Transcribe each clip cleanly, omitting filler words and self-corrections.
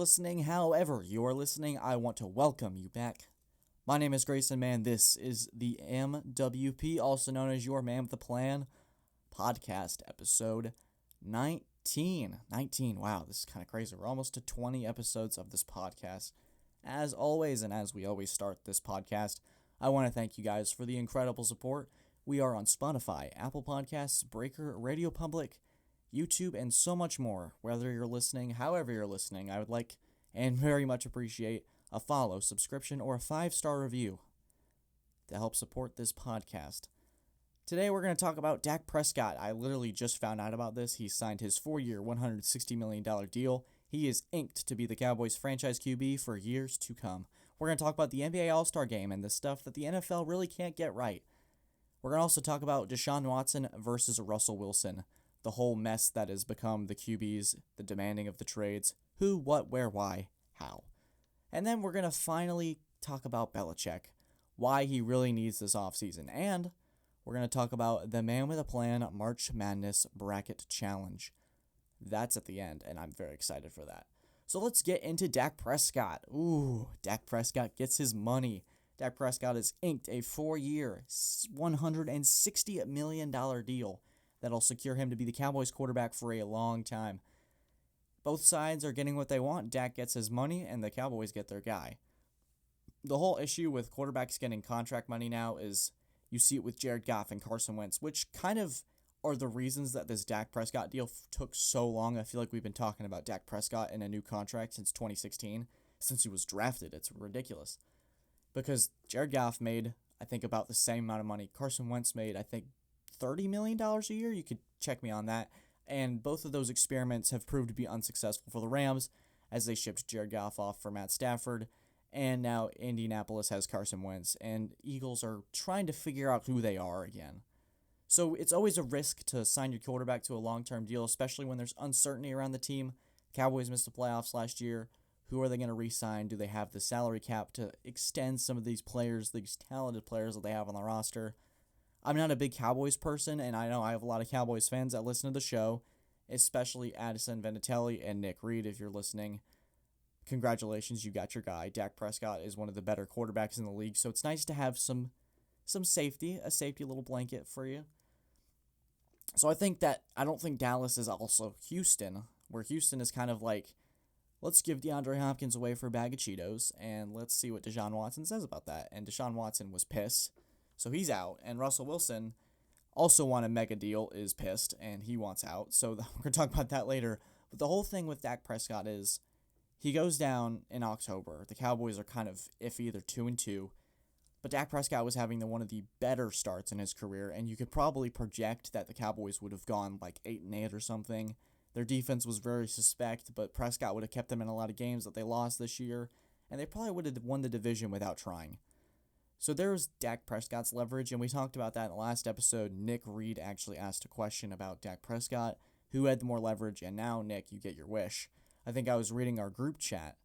listening, however you are listening, I want to welcome you back. My name is Grayson Man. This is the MWP, also known as Your Man with a Plan, podcast episode 19. 19, wow, this is kind of crazy. We're almost to 20 episodes of this podcast. As always, and as we always start this podcast, I want to thank you guys for the incredible support. We are on Spotify, Apple Podcasts, Breaker, Radio Public, YouTube, and so much more. Whether you're listening, however you're listening, I would like and very much appreciate a follow, subscription, or a 5-star review to help support this podcast. Today we're going to talk about Dak Prescott. I literally just found out about this. He signed his 4-year, $160 million deal. He is inked to be the Cowboys franchise QB for years to come. We're going to talk about the NBA AllStar Game and the stuff that the NFL really can't get right. We're going to also talk about Deshaun Watson versus Russell Wilson, the whole mess that has become the QBs, the demanding of the trades, who, what, where, why, how. And then we're going to finally talk about Belichick, why he really needs this offseason, and we're going to talk about the Man with a Plan March Madness Bracket Challenge. That's at the end, and I'm very excited for that. So let's get into Dak Prescott. Ooh, Dak Prescott gets his money. Dak Prescott has inked a 4-year, $160 million deal that'll secure him to be the Cowboys quarterback for a long time. Both sides are getting what they want. Dak gets his money, and the Cowboys get their guy. The whole issue with quarterbacks getting contract money now is you see it with Jared Goff and Carson Wentz, which kind of are the reasons that this Dak Prescott deal took so long. I feel like we've been talking about Dak Prescott in a new contract since 2016, since he was drafted. It's ridiculous. Because Jared Goff made, I think, about the same amount of money. Carson Wentz made, I think, $30 million a year. You could check me on that. And both of those experiments have proved to be unsuccessful for the Rams as they shipped Jared Goff off for Matt Stafford. And now Indianapolis has Carson Wentz. And Eagles are trying to figure out who they are again. So it's always a risk to sign your quarterback to a long-term deal, especially when there's uncertainty around the team. Cowboys missed the playoffs last year. Who are they going to re-sign? Do they have the salary cap to extend some of these players, these talented players that they have on the roster? I'm not a big Cowboys person, and I know I have a lot of Cowboys fans that listen to the show, especially Addison Vinatieri and Nick Reed, if you're listening. Congratulations, you got your guy. Dak Prescott is one of the better quarterbacks in the league, so it's nice to have some safety, a safety little blanket for you. So I don't think Dallas is also Houston, where Houston is kind of like, let's give DeAndre Hopkins away for a bag of Cheetos, and let's see what Deshaun Watson says about that. And Deshaun Watson was pissed, so he's out. And Russell Wilson also won a mega deal, is pissed, and he wants out. So we're going to talk about that later. But the whole thing with Dak Prescott is he goes down in October. The Cowboys are kind of iffy. They're 2-2. But Dak Prescott was having one of the better starts in his career, and you could probably project that the Cowboys would have gone like 8-8 or something. Their defense was very suspect, but Prescott would have kept them in a lot of games that they lost this year, and they probably would have won the division without trying. So there's Dak Prescott's leverage, and we talked about that in the last episode. Nick Reed actually asked a question about Dak Prescott, who had the more leverage, and now, Nick, you get your wish. I think I was reading our group chat.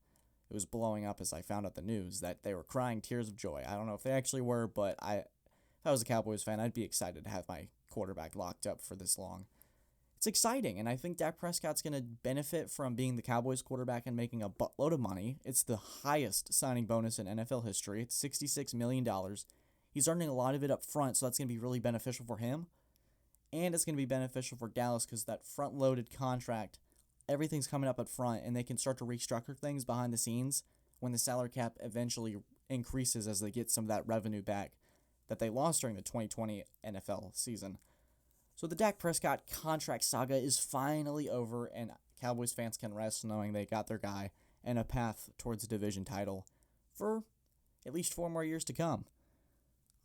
It was blowing up as I found out the news that they were crying tears of joy. I don't know if they actually were, but if I was a Cowboys fan, I'd be excited to have my quarterback locked up for this long. It's exciting, and I think Dak Prescott's going to benefit from being the Cowboys quarterback and making a buttload of money. It's the highest signing bonus in NFL history. It's $66 million. He's earning a lot of it up front, so that's going to be really beneficial for him. And it's going to be beneficial for Dallas because that front-loaded contract, everything's coming up front, and they can start to restructure things behind the scenes when the salary cap eventually increases as they get some of that revenue back that they lost during the 2020 NFL season. So the Dak Prescott contract saga is finally over, and Cowboys fans can rest knowing they got their guy and a path towards a division title for at least 4 more years to come.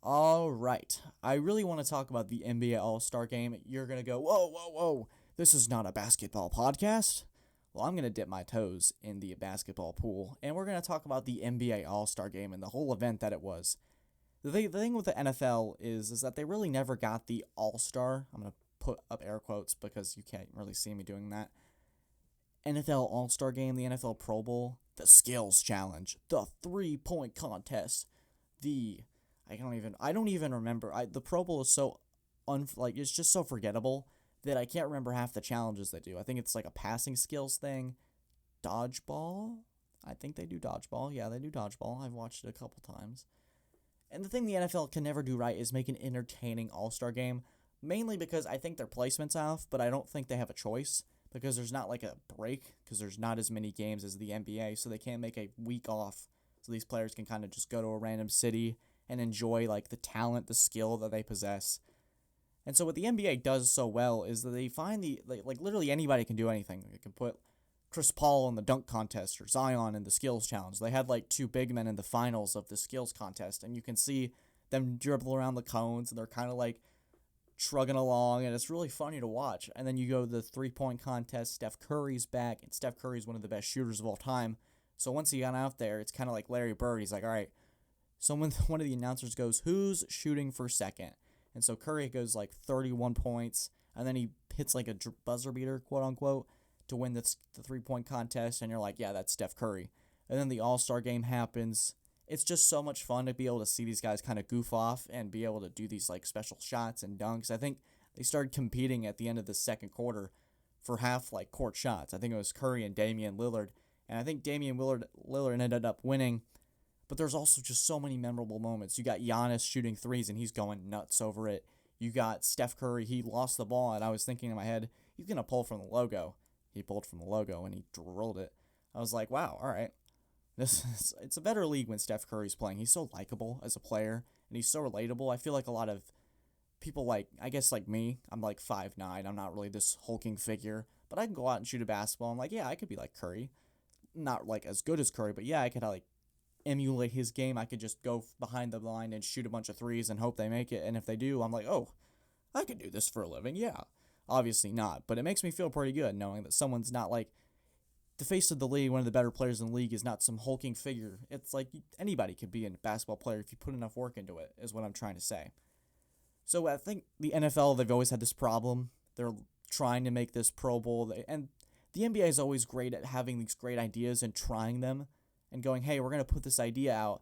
All right, I really want to talk about the NBA All-Star Game. You're going to go, whoa, this is not a basketball podcast. Well, I'm going to dip my toes in the basketball pool, and we're going to talk about the NBA All-Star Game and the whole event that it was. The thing with the NFL is that they really never got the All-Star. I'm going to put up air quotes because you can't really see me doing that. NFL All-Star Game, the NFL Pro Bowl, the Skills Challenge, the 3-point contest, I don't even remember. The Pro Bowl is so it's just so forgettable that I can't remember half the challenges they do. I think it's like a passing skills thing. dodgeball. I think they do dodgeball. Yeah, they do dodgeball. I've watched it a couple times. And the thing the NFL can never do right is make an entertaining All-Star game, mainly because I think their placement's off, but I don't think they have a choice because there's not like a break because there's not as many games as the NBA, so they can't make a week off so these players can kind of just go to a random city and enjoy like the talent, the skill that they possess. And so what the NBA does so well is that they find like literally anybody can do anything. They can put Chris Paul in the dunk contest or Zion in the skills challenge. They had like two big men in the finals of the skills contest, and you can see them dribble around the cones, and they're kind of like shrugging along, and it's really funny to watch. And then you go to the three-point contest. Steph Curry's back, and Steph Curry's one of the best shooters of all time. So once he got out there, it's kind of like Larry Bird. He's like, all right, one of the announcers goes, who's shooting for second? And so Curry goes like 31 points, and then he hits like a buzzer beater, quote unquote, to win the three-point contest, and you're like, yeah, that's Steph Curry. And then the All-Star game happens. It's just so much fun to be able to see these guys kind of goof off and be able to do these like special shots and dunks. I think they started competing at the end of the second quarter for half like court shots. I think it was Curry and Damian Lillard, and I think Damian Lillard ended up winning. But there's also just so many memorable moments. You got Giannis shooting threes, and he's going nuts over it. You got Steph Curry. He lost the ball, and I was thinking in my head, he's going to pull from the logo. He pulled from the logo, and he drilled it. I was like, wow, all right. It's a better league when Steph Curry's playing. He's so likable as a player, and he's so relatable. I feel like a lot of people like me, I'm like 5'9". I'm not really this hulking figure, but I can go out and shoot a basketball. I'm like, yeah, I could be like Curry. Not like as good as Curry, but yeah, I could like emulate his game. I could just go behind the line and shoot a bunch of threes and hope they make it. And if they do, I'm like, oh, I could do this for a living. Yeah, obviously not, but it makes me feel pretty good knowing that someone's not like the face of the league. One of the better players in the league is not some hulking figure. It's like anybody could be a basketball player if you put enough work into it, is what I'm trying to say. So I think the NFL, they've always had this problem. They're trying to make this Pro Bowl, and the NBA is always great at having these great ideas and trying them and going, hey, we're going to put this idea out,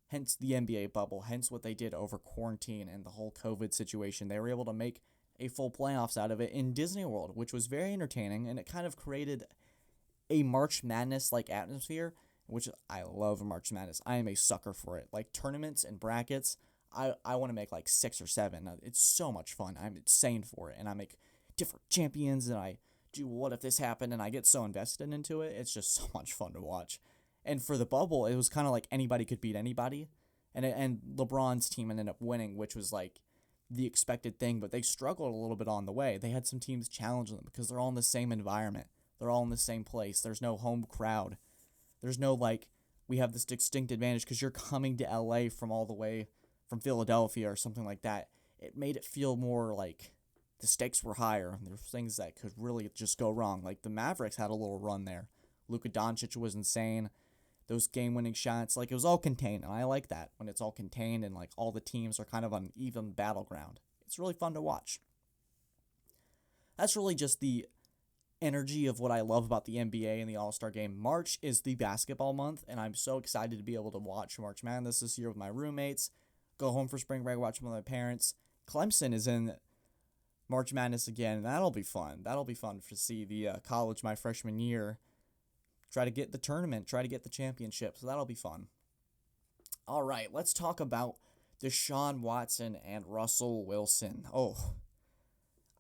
hence the NBA bubble, hence what they did over quarantine and the whole COVID situation. They were able to make a full playoffs out of it in Disney World, which was very entertaining, and it kind of created a March Madness-like atmosphere, which I love March Madness. I am a sucker for it. Like tournaments and brackets, I want to make like 6 or 7. It's so much fun. I'm insane for it, and I make different champions, and I do what if this happened, and I get so invested into it. It's just so much fun to watch. And for the bubble, it was kind of like anybody could beat anybody. And LeBron's team ended up winning, which was like the expected thing, but they struggled a little bit on the way. They had some teams challenge them because they're all in the same environment. They're all in the same place. There's no home crowd. There's no like, we have this distinct advantage because you're coming to LA from all the way from Philadelphia or something like that. It made it feel more like the stakes were higher. There's things that could really just go wrong. Like the Mavericks had a little run there. Luka Doncic was insane. Those game-winning shots, like it was all contained, and I like that when it's all contained and like all the teams are kind of on an even battleground. It's really fun to watch. That's really just the energy of what I love about the NBA and the All-Star Game. March is the basketball month, and I'm so excited to be able to watch March Madness this year with my roommates, go home for spring break, watch with my parents. Clemson is in March Madness again, and that'll be fun. That'll be fun to see the college my freshman year try to get the tournament, try to get the championship, so that'll be fun. All right, let's talk about Deshaun Watson and Russell Wilson. Oh,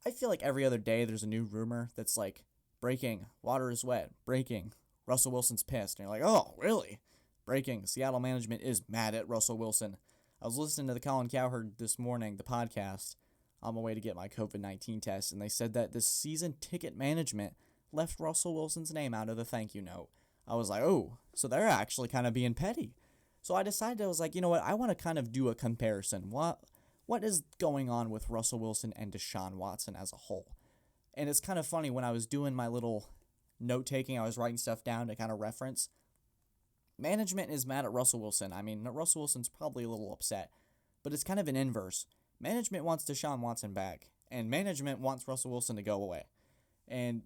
I feel like every other day there's a new rumor that's like, breaking, water is wet, breaking, Russell Wilson's pissed. And you're like, oh, really? Breaking, Seattle management is mad at Russell Wilson. I was listening to the Colin Cowherd this morning, the podcast, on my way to get my COVID-19 test, and they said that the season ticket management left Russell Wilson's name out of the thank you note. I was like, oh, so they're actually kind of being petty. So I decided, I was like, you know what, I want to kind of do a comparison. What is going on with Russell Wilson and Deshaun Watson as a whole? And it's kind of funny, when I was doing my little note-taking, I was writing stuff down to kind of reference. Management is mad at Russell Wilson. I mean, Russell Wilson's probably a little upset, but it's kind of an inverse. Management wants Deshaun Watson back, and management wants Russell Wilson to go away. And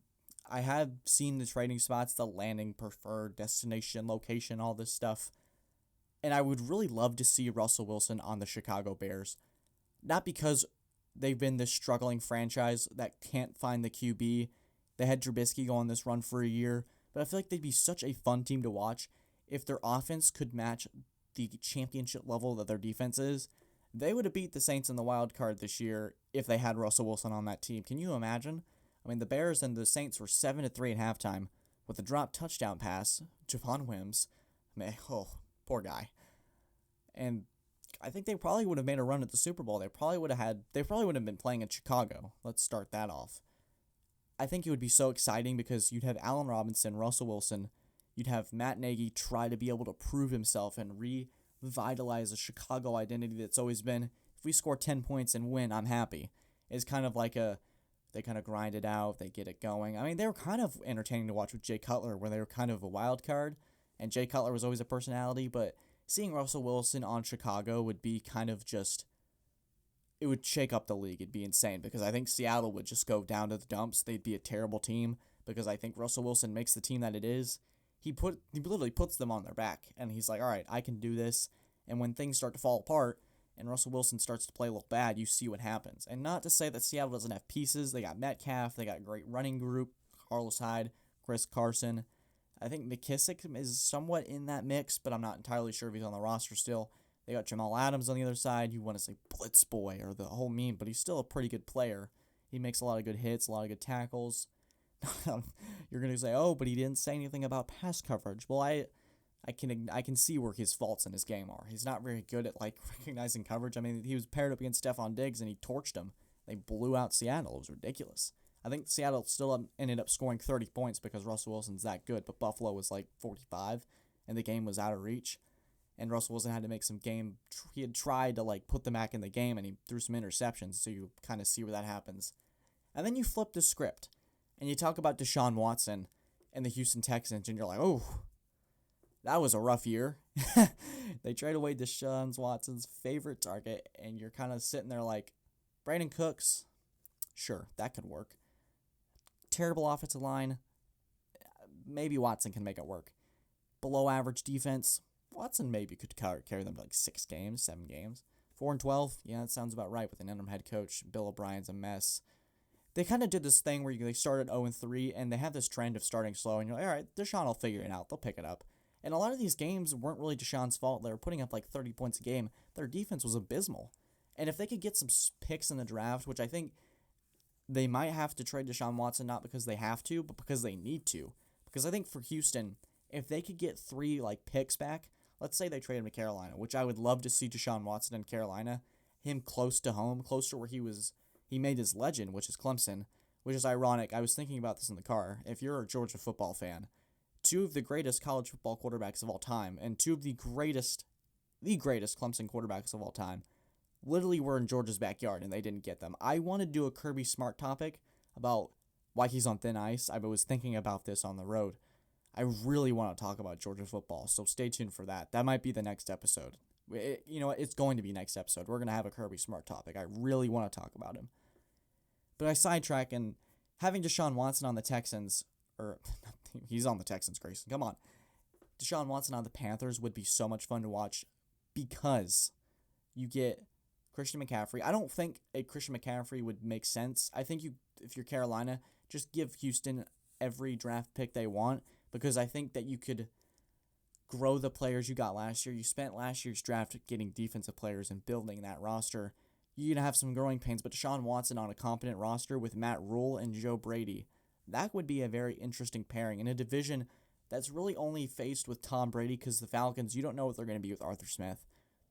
I have seen the trading spots, the landing, preferred, destination, location, all this stuff. And I would really love to see Russell Wilson on the Chicago Bears. Not because they've been this struggling franchise that can't find the QB. They had Trubisky go on this run for a year. but I feel like they'd be such a fun team to watch if their offense could match the championship level that their defense is. They would have beat the Saints in the wild card this year if they had Russell Wilson on that team. Can you imagine? I mean, the Bears and the Saints were 7-3 at halftime with a dropped touchdown pass, Javon Wims. Man, oh, poor guy. And I think they probably would have made a run at the Super Bowl. They probably would have been playing in Chicago. Let's start that off. I think it would be so exciting because you'd have Allen Robinson, Russell Wilson, you'd have Matt Nagy try to be able to prove himself and revitalize a Chicago identity that's always been, if we score 10 points and win, I'm happy. It's kind of like they kind of grind it out, they get it going. I mean, they were kind of entertaining to watch with Jay Cutler, where they were kind of a wild card, and Jay Cutler was always a personality, but seeing Russell Wilson on Chicago would be kind of just, it would shake up the league. It'd be insane because I think Seattle would just go down to the dumps. They'd be a terrible team because I think Russell Wilson makes the team that it is. He literally puts them on their back, and he's like, all right, I can do this. And when things start to fall apart and Russell Wilson starts to play a little bad, you see what happens. And not to say that Seattle doesn't have pieces. They got Metcalf. They got a great running group, Carlos Hyde, Chris Carson. I think McKissick is somewhat in that mix, but I'm not entirely sure if he's on the roster still. They got Jamal Adams on the other side. You want to say Blitz Boy or the whole meme, but he's still a pretty good player. He makes a lot of good hits, a lot of good tackles. You're going to say, oh, but he didn't say anything about pass coverage. Well, I can see where his faults in his game are. He's not very good at recognizing coverage. I mean, he was paired up against Stephon Diggs and he torched him. They blew out Seattle. It was ridiculous. I think Seattle still ended up scoring 30 points because Russell Wilson's that good, but Buffalo was 45 and the game was out of reach. And Russell Wilson had to make some game. He had tried to put them back in the game, and he threw some interceptions, so you kind of see where that happens. And then you flip the script, and you talk about Deshaun Watson and the Houston Texans, and you're like, oh, that was a rough year. They trade away Deshaun Watson's favorite target, and you're kind of sitting there like, Brandon Cooks, sure, that could work. Terrible offensive line, maybe Watson can make it work. Below average defense, Watson maybe could carry them to 6 games, 7 games. 4-12, yeah, that sounds about right with an interim head coach. Bill O'Brien's a mess. They kind of did this thing where they started 0-3, and they have this trend of starting slow, and you're like, all right, Deshaun will figure it out. They'll pick it up. And a lot of these games weren't really Deshaun's fault. They were putting up 30 points a game. Their defense was abysmal. And if they could get some picks in the draft, which I think they might have to trade Deshaun Watson, not because they have to, but because they need to. Because I think for Houston, if they could get 3 picks back, let's say they trade him to Carolina, which I would love to see Deshaun Watson in Carolina, him close to home, close to where he made his legend, which is Clemson, which is ironic. I was thinking about this in the car. If you're a Georgia football fan, 2 of the greatest college football quarterbacks of all time, and 2 of the greatest Clemson quarterbacks of all time, literally were in Georgia's backyard, and they didn't get them. I want to do a Kirby Smart topic about why he's on thin ice. I was thinking about this on the road. I really want to talk about Georgia football, so stay tuned for that. That might be the next episode. You know what? It's going to be next episode. We're going to have a Kirby Smart topic. I really want to talk about him. But I sidetrack, and having Deshaun Watson on the Texans, or he's on the Texans, Grayson, come on. Deshaun Watson on the Panthers would be so much fun to watch because you get Christian McCaffrey. I don't think a Christian McCaffrey would make sense. I think if you're Carolina, just give Houston every draft pick they want, because I think that you could grow the players you got last year. You spent last year's draft getting defensive players and building that roster. You're going to have some growing pains, but Deshaun Watson on a competent roster with Matt Rule and Joe Brady, that would be a very interesting pairing in a division that's really only faced with Tom Brady, because the Falcons, you don't know what they're going to be with Arthur Smith.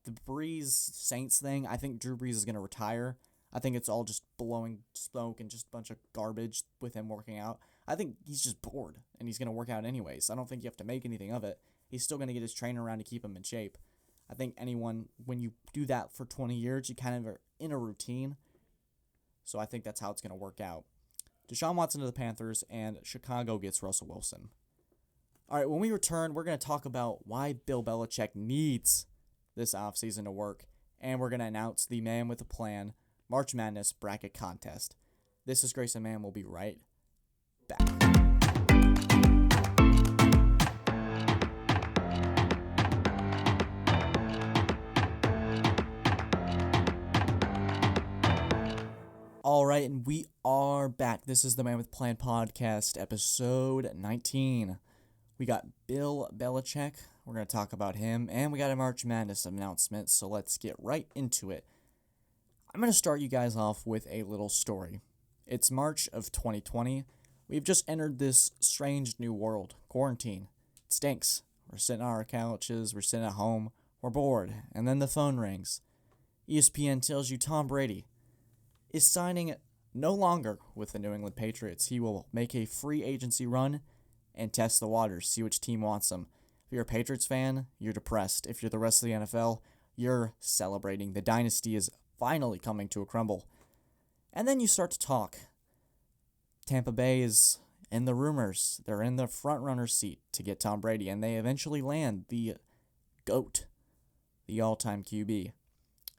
The Breeze-Saints thing, I think Drew Brees is going to retire. I think it's all just blowing smoke and just a bunch of garbage with him working out. I think he's just bored, and he's going to work out anyways. I don't think you have to make anything of it. He's still going to get his trainer around to keep him in shape. I think when you do that for 20 years, you kind of are in a routine. So I think that's how it's going to work out. Deshaun Watson to the Panthers, and Chicago gets Russell Wilson. All right, when we return, we're going to talk about why Bill Belichick needs this offseason to work, and we're going to announce the Man with a Plan March Madness Bracket Contest. This is Grayson Man. We'll be right back. All right, and we are back. This is the Man with Plan podcast, episode 19. We got Bill Belichick. We're going to talk about him. And we got a March Madness announcement, so let's get right into it. I'm going to start you guys off with a little story. It's March of 2020. We've just entered this strange new world. Quarantine. It stinks. We're sitting on our couches. We're sitting at home. We're bored. And then the phone rings. ESPN tells you Tom Brady is signing no longer with the New England Patriots. He will make a free agency run and test the waters, see which team wants him. If you're a Patriots fan, you're depressed. If you're the rest of the NFL, you're celebrating. The dynasty is finally coming to a crumble. And then you start to talk. Tampa Bay is in the rumors. They're in the front-runner seat to get Tom Brady, and they eventually land the GOAT, the all-time QB.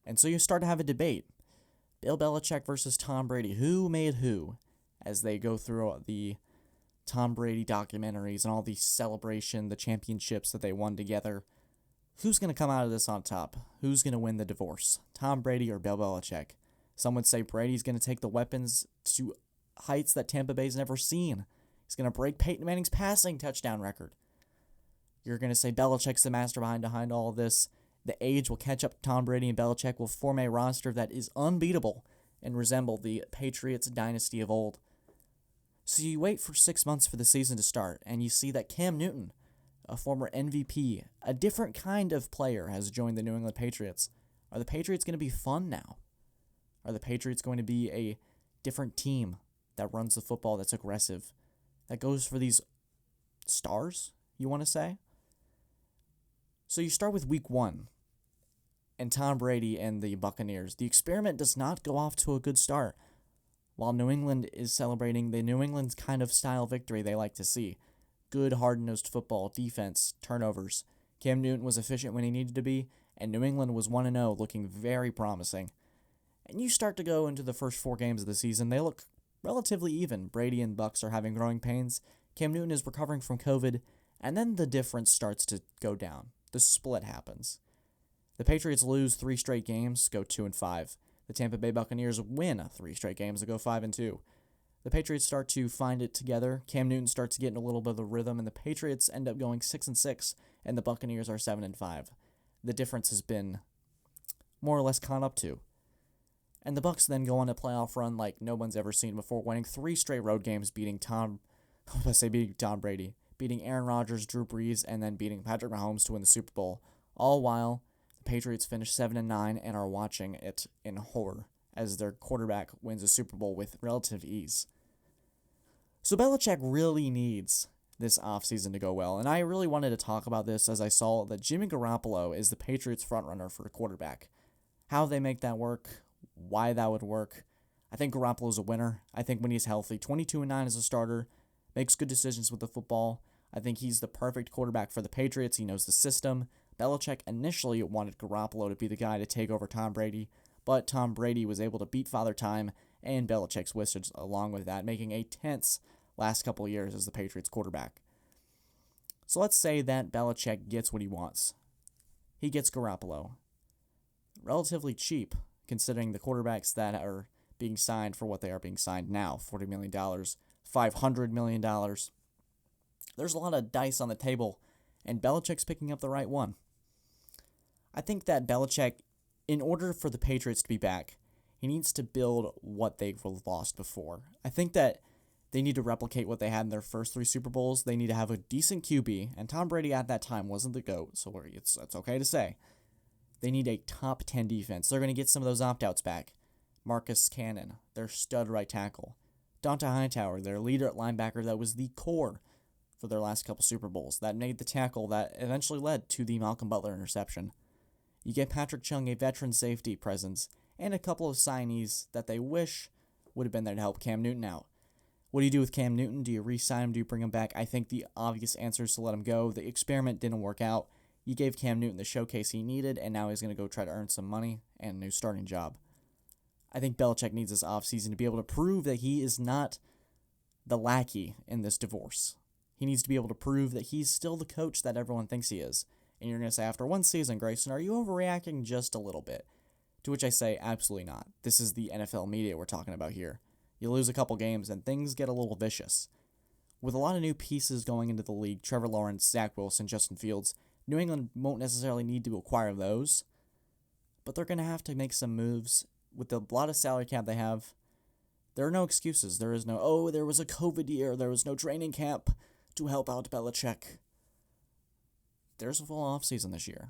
And so you start to have a debate. Bill Belichick versus Tom Brady. Who made who? As they go through the Tom Brady documentaries and all the celebration, the championships that they won together. Who's going to come out of this on top? Who's going to win the divorce? Tom Brady or Bill Belichick? Some would say Brady's going to take the weapons to heights that Tampa Bay's never seen. He's going to break Peyton Manning's passing touchdown record. You're going to say Belichick's the mastermind behind all of this. The age will catch up to Tom Brady, and Belichick will form a roster that is unbeatable and resemble the Patriots dynasty of old. So you wait for 6 months for the season to start, and you see that Cam Newton, a former MVP, a different kind of player, has joined the New England Patriots. Are the Patriots going to be fun now? Are the Patriots going to be a different team that runs the football, that's aggressive, that goes for these stars, you want to say? So you start with week 1, and Tom Brady and the Buccaneers. The experiment does not go off to a good start. While New England is celebrating the New England's kind of style victory they like to see. Good, hard-nosed football, defense, turnovers. Cam Newton was efficient when he needed to be, and New England was 1-0, looking very promising. And you start to go into the first 4 games of the season, they look relatively even. Brady and Bucs are having growing pains. Cam Newton is recovering from COVID, and then the difference starts to go down. The split happens. The Patriots lose 3 straight games, go 2-5. The Tampa Bay Buccaneers win 3 straight games and go 5-2. The Patriots start to find it together. Cam Newton starts getting a little bit of the rhythm, and the Patriots end up going 6-6, and the Buccaneers are 7-5. The difference has been more or less caught up to. And the Bucs then go on a playoff run like no one's ever seen before, winning 3 straight road games, beating Tom Brady, beating Aaron Rodgers, Drew Brees, and then beating Patrick Mahomes to win the Super Bowl. All while the Patriots finish 7-9 and are watching it in horror as their quarterback wins a Super Bowl with relative ease. So Belichick really needs this offseason to go well, and I really wanted to talk about this as I saw that Jimmy Garoppolo is the Patriots frontrunner for a quarterback. How they make that work, why that would work. I think Garoppolo's a winner. I think when he's healthy, 22-9 as a starter, makes good decisions with the football. I think he's the perfect quarterback for the Patriots. He knows the system. Belichick initially wanted Garoppolo to be the guy to take over Tom Brady, but Tom Brady was able to beat Father Time and Belichick's wishes along with that, making a tense last couple of years as the Patriots quarterback. So let's say that Belichick gets what he wants. He gets Garoppolo. Relatively cheap, considering the quarterbacks that are being signed for what they are being signed now, $40 million, $500 million. There's a lot of dice on the table, and Belichick's picking up the right one. I think that Belichick, in order for the Patriots to be back, he needs to build what they've lost before. I think that they need to replicate what they had in their first 3 Super Bowls. They need to have a decent QB, and Tom Brady at that time wasn't the GOAT, so it's okay to say. They need a top 10 defense. They're going to get some of those opt-outs back. Marcus Cannon, their stud right tackle. Dante Hightower, their leader at linebacker that was the core for their last couple Super Bowls. That made the tackle that eventually led to the Malcolm Butler interception. You get Patrick Chung, a veteran safety presence, and a couple of signees that they wish would have been there to help Cam Newton out. What do you do with Cam Newton? Do you re-sign him? Do you bring him back? I think the obvious answer is to let him go. The experiment didn't work out. You gave Cam Newton the showcase he needed, and now he's going to go try to earn some money and a new starting job. I think Belichick needs this offseason to be able to prove that he is not the lackey in this divorce. He needs to be able to prove that he's still the coach that everyone thinks he is. And you're going to say, after one season, Grayson, are you overreacting just a little bit? To which I say, absolutely not. This is the NFL media we're talking about here. You lose a couple games and things get a little vicious. with a lot of new pieces going into the league, Trevor Lawrence, Zach Wilson, Justin Fields, New England won't necessarily need to acquire those, but they're going to have to make some moves. With the lot of salary cap they have, there are no excuses. There is no, there was a COVID year, there was no training camp to help out Belichick. There's a full offseason this year.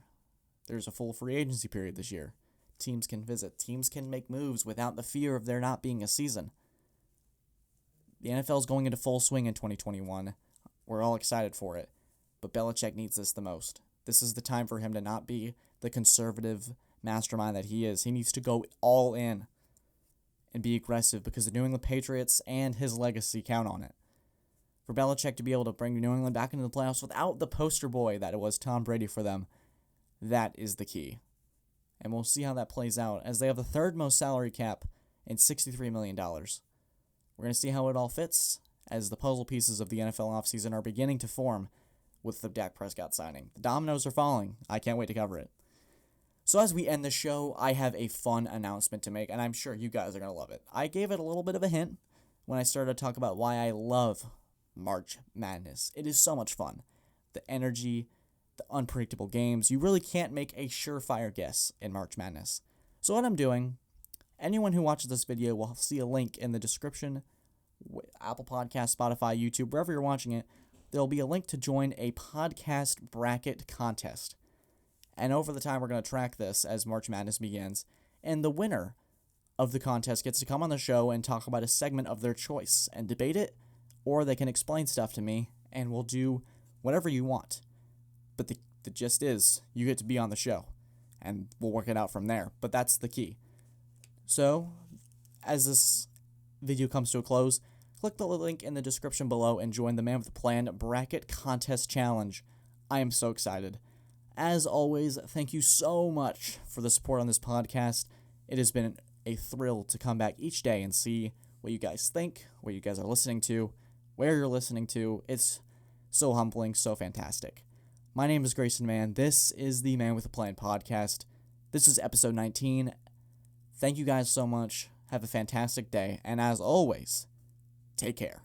There's a full free agency period this year. Teams can visit. Teams can make moves without the fear of there not being a season. The NFL is going into full swing in 2021. We're all excited for it. But Belichick needs this the most. This is the time for him to not be the conservative mastermind that he is. He needs to go all in and be aggressive because the New England Patriots and his legacy count on it. For Belichick to be able to bring New England back into the playoffs without the poster boy that it was Tom Brady for them, that is the key. And we'll see how that plays out as they have the third most salary cap in $63 million. We're going to see how it all fits as the puzzle pieces of the NFL offseason are beginning to form with the Dak Prescott signing. The dominoes are falling. I can't wait to cover it. So as we end the show, I have a fun announcement to make, and I'm sure you guys are going to love it. I gave it a little bit of a hint when I started to talk about why I love March Madness. It is so much fun. The energy, the unpredictable games. You really can't make a surefire guess in March Madness. So what I'm doing, anyone who watches this video will see a link in the description, Apple Podcasts, Spotify, YouTube, wherever you're watching it. There'll be a link to join a podcast bracket contest. And over the time, we're going to track this as March Madness begins. And the winner of the contest gets to come on the show and talk about a segment of their choice and debate it, or they can explain stuff to me, and we'll do whatever you want. But the gist is, you get to be on the show, and we'll work it out from there. But that's the key. So, as this video comes to a close, click the link in the description below and join the Man with the Plan Bracket Contest Challenge. I am so excited. As always, thank you so much for the support on this podcast. It has been a thrill to come back each day and see what you guys think, what you guys are listening to, where you're listening to. It's so humbling, so fantastic. My name is Grayson Mann. This is the Man with a Plan podcast. This is episode 19. Thank you guys so much. Have a fantastic day. And as always, take care.